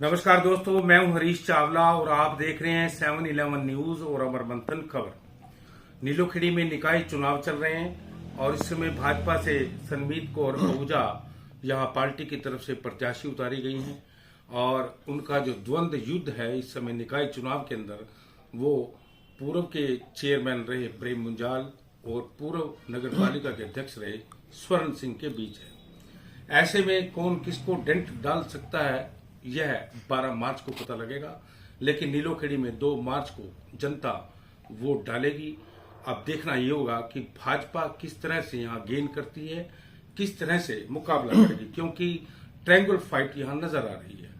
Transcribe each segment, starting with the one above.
नमस्कार दोस्तों, मैं हूं हरीश चावला और आप देख रहे हैं 7-11 न्यूज और अमर मंथन खबर। नीलोखेड़ी में निकाय चुनाव चल रहे हैं और इस समय भाजपा से सनमीत कौर आहूजा यहां पार्टी की तरफ से प्रत्याशी उतारी गई हैं और उनका जो द्वंद्व युद्ध है इस समय निकाय चुनाव के अंदर वो पूर्व के चेयरमैन रहे प्रेम मुंजाल और पूर्व नगर पालिका के अध्यक्ष रहे स्वर्ण सिंह के बीच है। ऐसे में कौन किसको डेंट डाल सकता है यह 12 मार्च को पता लगेगा, लेकिन नीलोखेड़ी में 2 मार्च को जनता वोट डालेगी। अब देखना ये होगा कि भाजपा किस तरह से यहाँ गेन करती है, किस तरह से मुकाबला करेगी, क्योंकि ट्रायंगल फाइट यहाँ नजर आ रही है।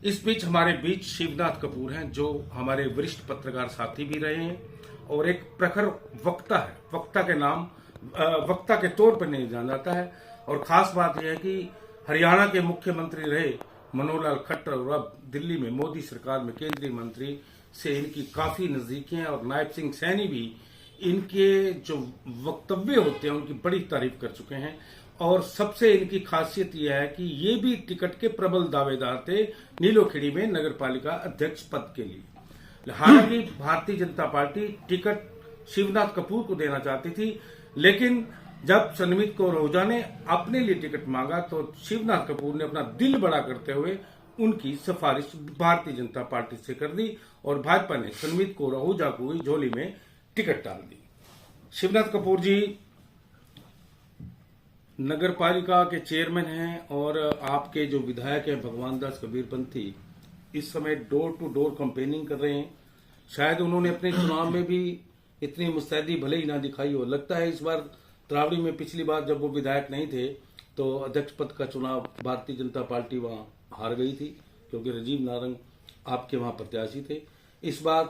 इस बीच हमारे बीच शिवनाथ कपूर हैं जो हमारे वरिष्ठ पत्रकार साथी भी रहे हैं और एक प्रखर वक्ता है। वक्ता के तौर पर नहीं जाना जाता है और खास बात यह है कि हरियाणा के मुख्यमंत्री रहे मनोहर लाल खट्टर और अब दिल्ली में मोदी सरकार में केंद्रीय मंत्री से इनकी काफी नजदीकी हैं और नायब सिंह सैनी भी इनके जो वक्तव्य होते हैं उनकी बड़ी तारीफ कर चुके हैं। और सबसे इनकी खासियत यह है कि ये भी टिकट के प्रबल दावेदार थे नीलोखेड़ी में नगर पालिका अध्यक्ष पद के लिए। हालांकि भारतीय जनता पार्टी टिकट शिवनाथ कपूर को देना चाहती थी, लेकिन जब सनमीत कौर आहूजा ने अपने लिए टिकट मांगा तो शिवनाथ कपूर ने अपना दिल बड़ा करते हुए उनकी सिफारिश भारतीय जनता पार्टी से कर दी और भाजपा ने सनमीत कौर आहूजा को ही झोली में टिकट डाल दी। शिवनाथ कपूर जी नगर पालिका के चेयरमैन हैं और आपके जो विधायक हैं भगवान दास कबीरपंथी इस समय डोर टू डोर कैंपेनिंग कर रहे हैं। शायद उन्होंने अपने चुनाव में भी इतनी मुस्तैदी भले ही ना दिखाई हो। लगता है इस बार तरावड़ी में पिछली बार जब वो विधायक नहीं थे तो अध्यक्ष पद का चुनाव भारतीय जनता पार्टी वहां हार गई थी क्योंकि राजीव नारंग आपके वहां प्रत्याशी थे। इस बार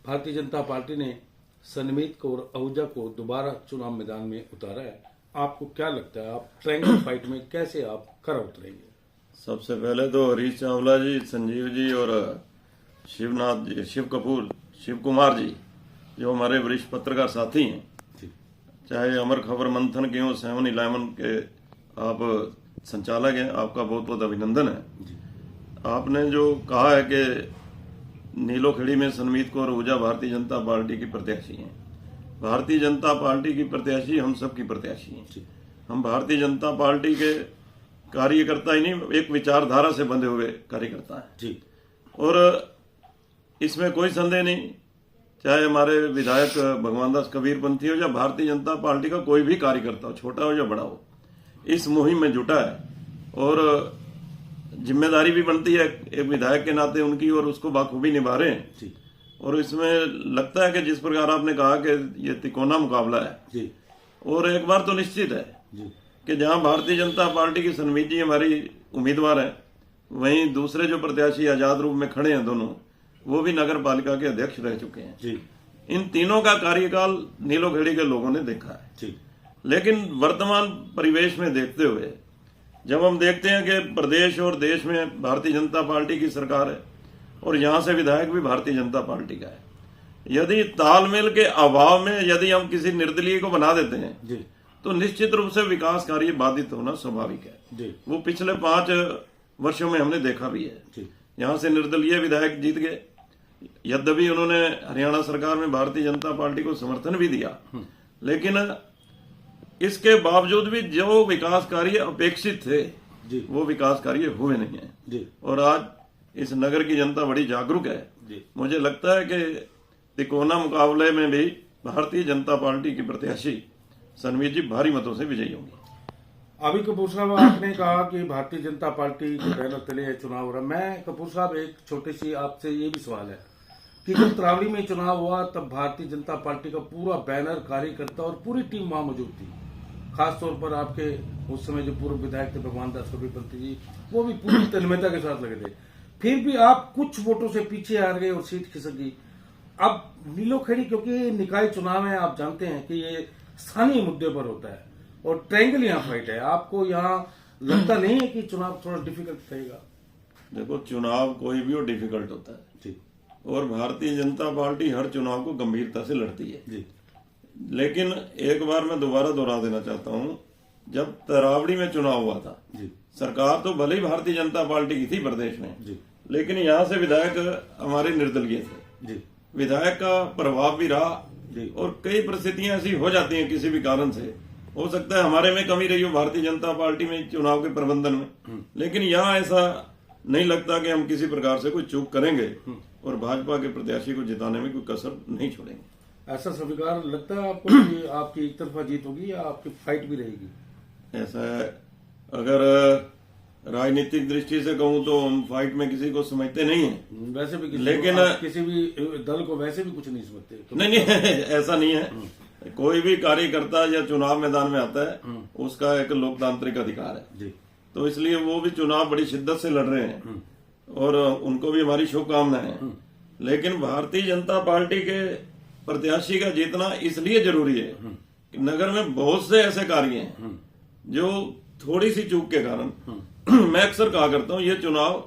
भारतीय जनता पार्टी ने सनमीत कौर आहूजा को दोबारा चुनाव मैदान में उतारा है। आपको क्या लगता है, आप ट्रायंगल फाइट में कैसे आप खरा उतरेंगे? सबसे पहले तो हरीश चावला जी, संजीव जी और शिवनाथ जी, शिव कुमार जी जो हमारे वरिष्ठ पत्रकार साथी हैं, चाहे अमर खबर मंथन के हो 7-11 के आप संचालक हैं, आपका बहुत बहुत अभिनंदन है। आपने जो कहा है कि नीलोखेड़ी में सनमीत कौर आहूजा भारतीय जनता पार्टी की प्रत्याशी हैं। भारतीय जनता पार्टी की प्रत्याशी हम सब की प्रत्याशी हैं। हम भारतीय जनता पार्टी के कार्यकर्ता ही नहीं, एक विचारधारा से बंधे हुए कार्यकर्ता हैं जी। और इसमें कोई संदेह नहीं, चाहे हमारे विधायक भगवान दास कबीरपंथी हो या भारतीय जनता पार्टी का कोई भी कार्यकर्ता हो, छोटा हो या बड़ा हो, इस मुहिम में जुटा है और जिम्मेदारी भी बनती है एक विधायक के नाते उनकी और उसको बाखूबी निभा रहे हैं जी। और इसमें लगता है कि जिस प्रकार आपने कहा कि ये तिकोना मुकाबला है जी। और एक बार तो निश्चित है जी कि जहां भारतीय जनता पार्टी की सनमीत जी हमारी उम्मीदवार है, वहीं दूसरे जो प्रत्याशी आजाद रूप में खड़े हैं दोनों, वो भी नगर पालिका के अध्यक्ष रह चुके हैं जी। इन तीनों का कार्यकाल नीलोखेड़ी के लोगों ने देखा है जी। लेकिन वर्तमान परिवेश में देखते हुए जब हम देखते हैं कि प्रदेश और देश में भारतीय जनता पार्टी की सरकार है और यहां से विधायक भी भारतीय जनता पार्टी का है, यदि तालमेल के अभाव में यदि हम किसी निर्दलीय को बना देते हैं जी, तो निश्चित रूप से विकास कार्य बाधित होना स्वाभाविक है जी। वो पिछले 5 वर्षों में हमने देखा भी है जी। यहां से निर्दलीय विधायक जीत गए, यद्यपि उन्होंने हरियाणा सरकार में भारतीय जनता पार्टी को समर्थन भी दिया, लेकिन इसके बावजूद भी जो विकास कार्य अपेक्षित थे जी, वो विकास कार्य हुए नहीं है जी। और आज इस नगर की जनता बड़ी जागरूक है जी। मुझे लगता है कि तिकोना मुकाबले में भी भारतीय जनता पार्टी की प्रत्याशी सनमीत जी भारी मतों से विजयी होंगी। अभी कपूर साहब आपने कहा कि भारतीय जनता पार्टी के बैनर तले चुनाव हो रहा है। मैं कपूर साहब एक छोटी सी आपसे ये भी सवाल है कि जब तरावड़ी में चुनाव हुआ तब भारतीय जनता पार्टी का पूरा बैनर, कार्यकर्ता और पूरी टीम वहां मौजूद थी। खासतौर पर आपके उस समय जो पूर्व विधायक थे भगवान दास कबीरपंथी जी, वो भी पूरी तन्मयता के साथ लगे थे। फिर भी आप कुछ वोटों से पीछे आ गए और सीट खिसक गई। अब नीलोखेड़ी क्योंकि निकाय चुनाव है, आप जानते हैं कि ये स्थानीय मुद्दे पर होता है और ट्रायंगल यहाँ फाइट है। आपको यहाँ लगता नहीं है कि चुनाव थोड़ा डिफिकल्ट रहेगा? देखो, चुनाव कोई भी हो डिफिकल्ट होता है जी। और भारतीय जनता पार्टी हर चुनाव को गंभीरता से लड़ती है जी। लेकिन एक बार मैं दोबारा दोहरा देना चाहता हूं, जब तरावड़ी में चुनाव हुआ था जी, सरकार तो भले ही भारतीय जनता पार्टी की थी प्रदेश में जी, लेकिन यहाँ से विधायक हमारे निर्दलीय थे जी विधायक का प्रभाव भी रहा जी और कई परिस्थितियां ऐसी हो जाती हैं किसी भी कारण से हो सकता है हमारे में कमी रही हो भारतीय जनता पार्टी में चुनाव के प्रबंधन में लेकिन यहाँ ऐसा नहीं लगता कि हम किसी प्रकार से कोई चूक करेंगे और भाजपा के प्रत्याशी को जिताने में कोई कसर नहीं छोड़ेंगे। ऐसा स्वीकार लगता है आपको कि आपकी एक तरफा जीत होगी या आपकी फाइट भी रहेगी? ऐसा है, अगर राजनीतिक दृष्टि से कहूं तो हम फाइट में किसी को समझते नहीं है वैसे भी लेकिन आप किसी भी दल को वैसे भी कुछ नहीं समझते तो नहीं ऐसा नहीं है। कोई भी कार्यकर्ता या चुनाव मैदान में आता है उसका एक लोकतांत्रिक अधिकार है जी तो इसलिए वो भी चुनाव बड़ी शिद्दत से लड़ रहे हैं और उनको भी हमारी शुभकामनाएं हैं। लेकिन भारतीय जनता पार्टी के प्रत्याशी का जीतना इसलिए जरूरी है कि नगर में बहुत से ऐसे कार्य हैं जो थोड़ी सी चूक के कारण मैं अक्सर कहा करता हूं ये चुनाव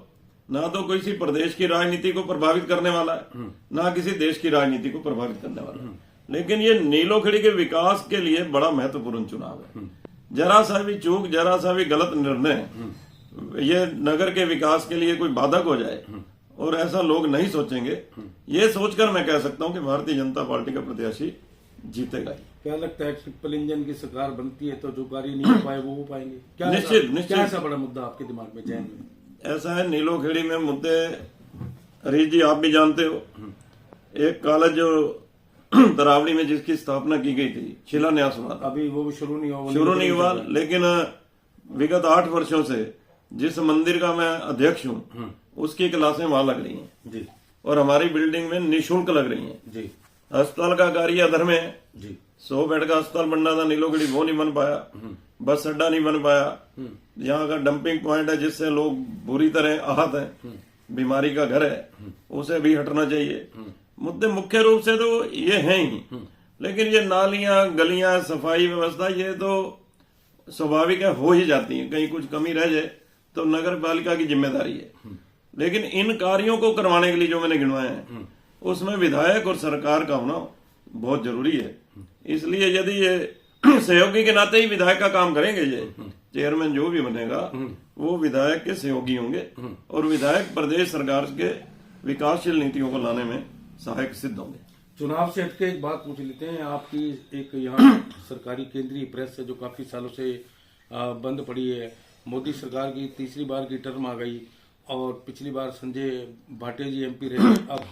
ना तो किसी प्रदेश की राजनीति को प्रभावित करने वाला है ना किसी देश की राजनीति को प्रभावित करने वाला है लेकिन ये नीलोखेड़ी के विकास के लिए बड़ा महत्वपूर्ण चुनाव है। जरा सा भी चूक जरा सा भी गलत निर्णय ये नगर के विकास के लिए कोई बाधक हो जाए और ऐसा लोग नहीं सोचेंगे ये सोचकर मैं कह सकता हूं कि भारतीय जनता पार्टी का प्रत्याशी जीतेगा ही। क्या लगता है ट्रिपल इंजन की सरकार बनती है तो जो कार्य नहीं हो पाए वो हो पाएंगे? क्या निश्चित क्या ऐसा बड़ा मुद्दा आपके दिमाग में चयन में? ऐसा है नीलोखेड़ी में मुद्दे हरीश जी आप भी जानते हो एक कॉलेज जो तरावड़ी में जिसकी स्थापना की गई थी शिलान्यास हुआ था अभी वो भी शुरू नहीं हुआ लेकिन विगत 8 वर्षों से जिस मंदिर का मैं अध्यक्ष हूँ उसकी क्लासें वहां लग रही हैं जी और हमारी बिल्डिंग में निःशुल्क लग रही हैं जी अस्पताल का कार्य अधर में है जी 100 बेड का अस्पताल बनना था नीलोखेड़ी वो नहीं बन पाया बस अड्डा नहीं बन पाया यहाँ का डंपिंग पॉइंट है जिससे लोग बुरी तरह आहत हैं बीमारी का घर है उसे भी हटना चाहिए। मुद्दे मुख्य रूप से तो ये हैं ही लेकिन ये नालियां गलियां सफाई व्यवस्था ये तो स्वाभाविक है हो ही जाती है कहीं कुछ कमी रह जाए तो नगर पालिका की जिम्मेदारी है लेकिन इन कार्यों को करवाने के लिए जो मैंने गिनवाए हैं उसमें विधायक और सरकार का होना बहुत जरूरी है। इसलिए यदि ये सहयोगी के नाते ही विधायक का काम करेंगे ये चेयरमैन जो भी बनेगा वो विधायक के सहयोगी होंगे और विधायक प्रदेश सरकार के विकासशील नीतियों को लाने में सहायक सिद्ध होंगे। चुनाव से हटके एक बात पूछ लेते हैं आपकी एक यहाँ सरकारी केंद्रीय प्रेस है जो काफी सालों से बंद पड़ी है। मोदी सरकार की तीसरी बार की टर्म आ गई और पिछली बार संजय भाटिया जी एमपी रहे अब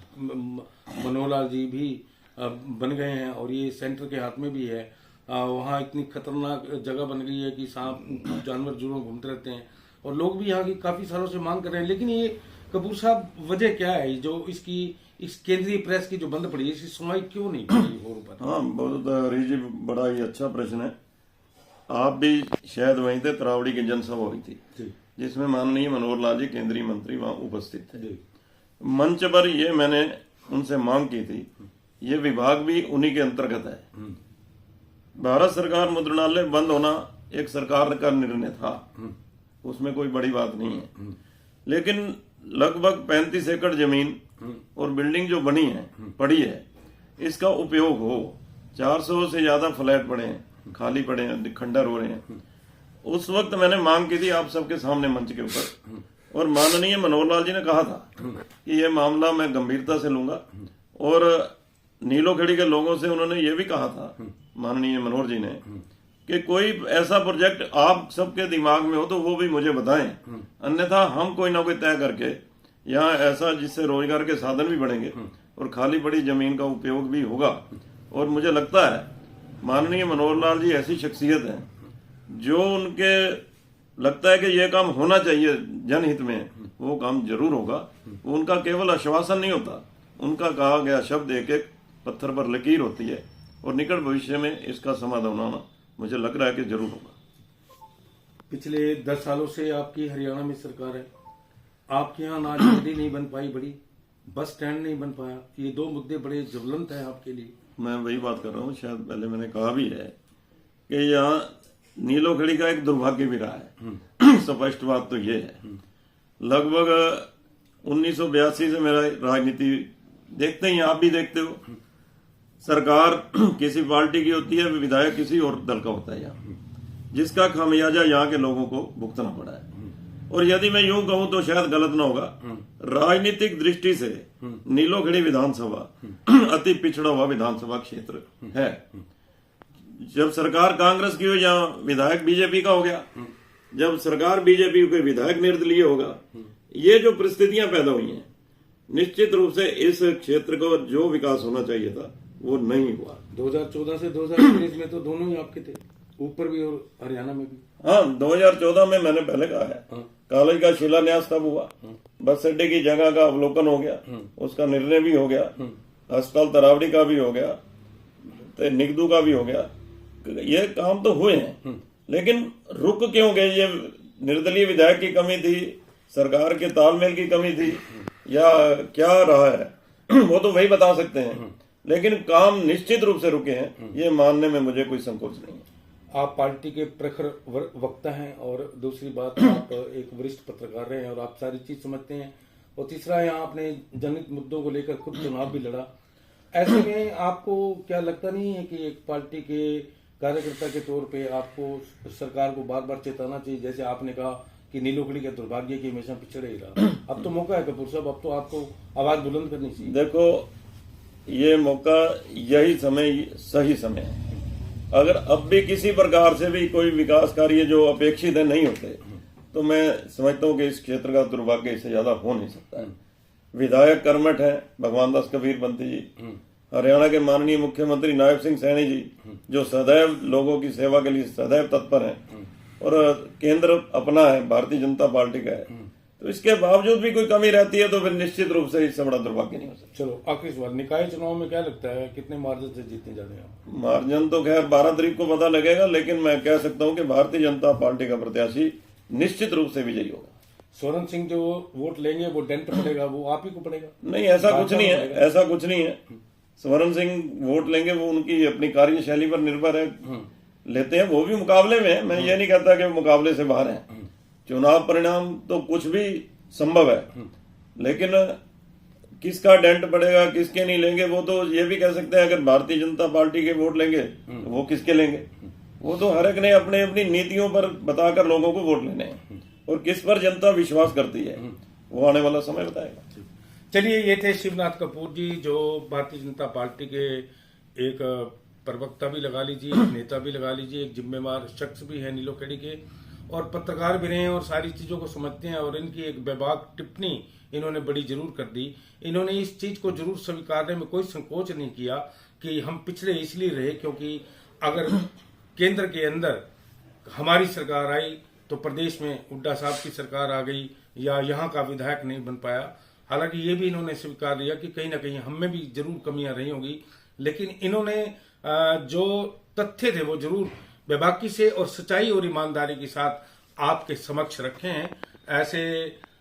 मनोहर लाल जी भी बन गए हैं और ये सेंटर के हाथ में भी है। वहाँ इतनी खतरनाक जगह बन गई है कि सांप जानवर जुड़ों घूमते रहते हैं और लोग भी यहाँ की काफी सालों से मांग कर रहे हैं। लेकिन ये कपूर साहब वजह क्या है जो इसकी इस केंद्रीय प्रेस की जो बंद पड़ी है इसकी सुनवाई क्यों नहीं की हो पाती? हाँ बहुत हरीश जी बड़ा ही अच्छा प्रश्न है। आप भी शायद वहीं थे तरावड़ी की जनसभा हुई थी जिसमें माननीय मनोहर लाल जी केंद्रीय मंत्री वहां उपस्थित थे। मंच पर ये मैंने उनसे मांग की थी ये विभाग भी उन्हीं के अंतर्गत है। भारत सरकार मुद्रणालय बंद होना एक सरकार का निर्णय था उसमें कोई बड़ी बात नहीं है लेकिन लगभग 35 एकड़ जमीन और बिल्डिंग जो बनी है पड़ी है इसका उपयोग हो 400 से ज्यादा फ्लैट पड़े हैं खाली पड़े हैं खंडर हो रहे हैं। उस वक्त मैंने मांग की थी आप सबके सामने मंच के ऊपर और माननीय मनोहर लाल जी ने कहा था कि ये मामला मैं गंभीरता से लूंगा और नीलोखेड़ी के लोगों से उन्होंने ये भी कहा था माननीय मनोहर जी ने कि कोई ऐसा प्रोजेक्ट आप सबके दिमाग में हो तो वो भी मुझे बताएं अन्यथा हम कोई ना कोई तय करके यहाँ ऐसा जिससे रोजगार के साधन भी बढ़ेंगे और खाली पड़ी जमीन का उपयोग भी होगा। और मुझे लगता है माननीय मनोहर लाल जी ऐसी शख्सियत है जो उनके लगता है कि यह काम होना चाहिए जनहित में वो काम जरूर होगा। उनका केवल आश्वासन नहीं होता उनका कहा गया शब्द एक एक पत्थर पर लकीर होती है और निकट भविष्य में इसका समाधान होना मुझे लग रहा है कि जरूर होगा। पिछले 10 सालों से आपकी हरियाणा में सरकार है आपके यहाँ ना नदी नहीं बन पाई बड़ी बस स्टैंड नहीं बन पाया ये 2 मुद्दे बड़े ज्वलंत हैं आपके लिए। मैं वही बात कर रहा हूँ शायद पहले मैंने कहा भी है कि यहाँ नीलोखेड़ी का एक दुर्भाग्य भी रहा है स्पष्ट बात तो ये है लगभग 1982 से मेरा राजनीति देखते ही आप भी देखते हो सरकार किसी पार्टी की होती है विधायक किसी और दल का होता है यहाँ जिसका खामियाजा यहाँ के लोगों को भुगतना पड़ा है। और यदि मैं यूं कहूं तो शायद गलत ना होगा, राजनीतिक दृष्टि से नीलोखेड़ी विधानसभा अति पिछड़ा हुआ विधानसभा क्षेत्र है। जब सरकार कांग्रेस की हो या विधायक बीजेपी का हो गया, जब सरकार बीजेपी के विधायक निर्दलीय होगा, ये जो परिस्थितियां पैदा हुई हैं, निश्चित रूप से इस क्षेत्र को जो विकास होना चाहिए था वो नहीं हुआ। 2014 से 2019 में तो दोनों ही आपके थे, ऊपर भी और हरियाणा में भी। हाँ, 2014 में मैंने पहले कहा है, कॉलेज का शिलान्यास तब हुआ, बस अड्डे की जगह का अवलोकन हो गया, उसका निर्णय भी हो गया, अस्पताल तरावड़ी का भी हो गया, तो निगदू का भी हो गया, ये काम तो हुए हैं, लेकिन रुक क्यों गए? ये निर्दलीय विधायक की कमी थी, सरकार के तालमेल की कमी थी, या क्या रहा है वो तो वही बता सकते हैं, लेकिन काम निश्चित रूप से रुके हैं, ये मानने में मुझे कोई संकोच नहीं है। आप पार्टी के प्रखर वक्ता हैं, और दूसरी बात आप एक वरिष्ठ पत्रकार रहे हैं और आप सारी चीज समझते हैं, और तीसरा यहाँ आपने जनहित मुद्दों को लेकर खुद चुनाव भी लड़ा। ऐसे में आपको क्या लगता नहीं है कि एक पार्टी के कार्यकर्ता के तौर पे आपको सरकार को बार बार चेताना चाहिए, जैसे आपने कहा कि नीलोखेड़ी के दुर्भाग्य की हमेशा पिछड़े ही रहा, अब तो मौका है कपूर साहब, अब तो आपको आवाज बुलंद करनी चाहिए। देखो, ये मौका, यही समय सही समय है। अगर अब भी किसी प्रकार से भी कोई विकास कार्य जो अपेक्षित है नहीं होते, तो मैं समझता हूँ कि इस क्षेत्र का दुर्भाग्य इससे ज्यादा हो नहीं सकता है। विधायक कर्मठ है भगवान दास कबीर बंती जी, हरियाणा के माननीय मुख्यमंत्री नायब सिंह सैनी जी, जो सदैव लोगों की सेवा के लिए सदैव तत्पर हैं, और केंद्र अपना है, भारतीय जनता पार्टी का है, तो इसके बावजूद भी कोई कमी रहती है तो फिर निश्चित रूप से इससे बड़ा दुर्भाग्य नहीं हो सकता। चलो आखिरी सवाल, निकाय चुनाव में क्या लगता है कितने मार्जिन से जीतने जा रहे हैं? मार्जिन तो खैर 12 तारीख को पता लगेगा, लेकिन मैं कह सकता हूं कि भारतीय जनता पार्टी का प्रत्याशी निश्चित रूप से विजयी होगा। स्वर्ण सिंह जो वोट लेंगे वो डेंट पड़ेगा, वो आप ही को पड़ेगा? नहीं, ऐसा कुछ नहीं है, ऐसा कुछ नहीं है। स्वर्ण सिंह वोट लेंगे, वो उनकी अपनी कार्यशैली पर निर्भर है, लेते हैं, वो भी मुकाबले में है। मैं ये नहीं कहता कि मुकाबले से बाहर है। चुनाव परिणाम तो कुछ भी संभव है, लेकिन किसका डेंट पड़ेगा किसके नहीं लेंगे, वो तो ये भी कह सकते हैं अगर भारतीय जनता पार्टी के वोट लेंगे तो वो किसके लेंगे, वो तो हर एक ने अपने अपनी नीतियों पर बताकर लोगों को वोट लेने हैं, और किस पर जनता विश्वास करती है वो आने वाला समय बताएगा। चलिए, ये थे शिवनाथ कपूर जी, जो भारतीय जनता पार्टी के एक प्रवक्ता भी लगा लीजिए, एक नेता भी लगा लीजिए, एक जिम्मेवार शख्स भी है नीलोखेड़ी के, और पत्रकार भी रहे हैं और सारी चीजों को समझते हैं। और इनकी एक बेबाक टिप्पणी इन्होंने बड़ी जरूर कर दी। इन्होंने इस चीज को जरूर स्वीकारने में कोई संकोच नहीं किया कि हम पिछड़े इसलिए रहे क्योंकि अगर केंद्र के अंदर हमारी सरकार आई तो प्रदेश में हुड्डा साहब की सरकार आ गई, या यहाँ का विधायक नहीं बन पाया। हालांकि ये भी इन्होंने स्वीकार लिया कि कहीं ना कहीं हम में भी जरूर कमियां रही होंगी, लेकिन इन्होंने जो तथ्य थे वो जरूर बेबाकी से और सच्चाई और ईमानदारी के साथ आपके समक्ष रखे हैं। ऐसे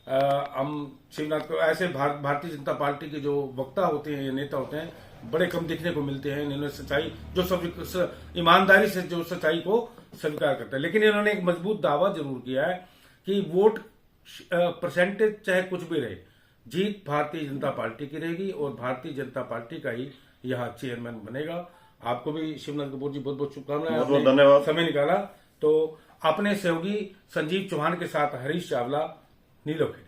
हम शिवनाथ को, ऐसे भारतीय जनता पार्टी के जो वक्ता होते हैं या नेता होते हैं, बड़े कम देखने को मिलते हैं। इन्होंने सच्चाई जो ईमानदारी से जो सच्चाई को स्वीकार करते हैं, लेकिन इन्होंने एक मजबूत दावा जरूर किया है कि वोट परसेंटेज चाहे कुछ भी रहे, जीत भारतीय जनता पार्टी की रहेगी और भारतीय जनता पार्टी का ही यहाँ चेयरमैन बनेगा। आपको भी शिवनाथ कपूर जी बहुत बहुत शुभकामनाएं, बहुत बहुत धन्यवाद, समय निकाला। तो अपने सहयोगी संजीव चौहान के साथ हरीश चावला, नीलोखेड़ी।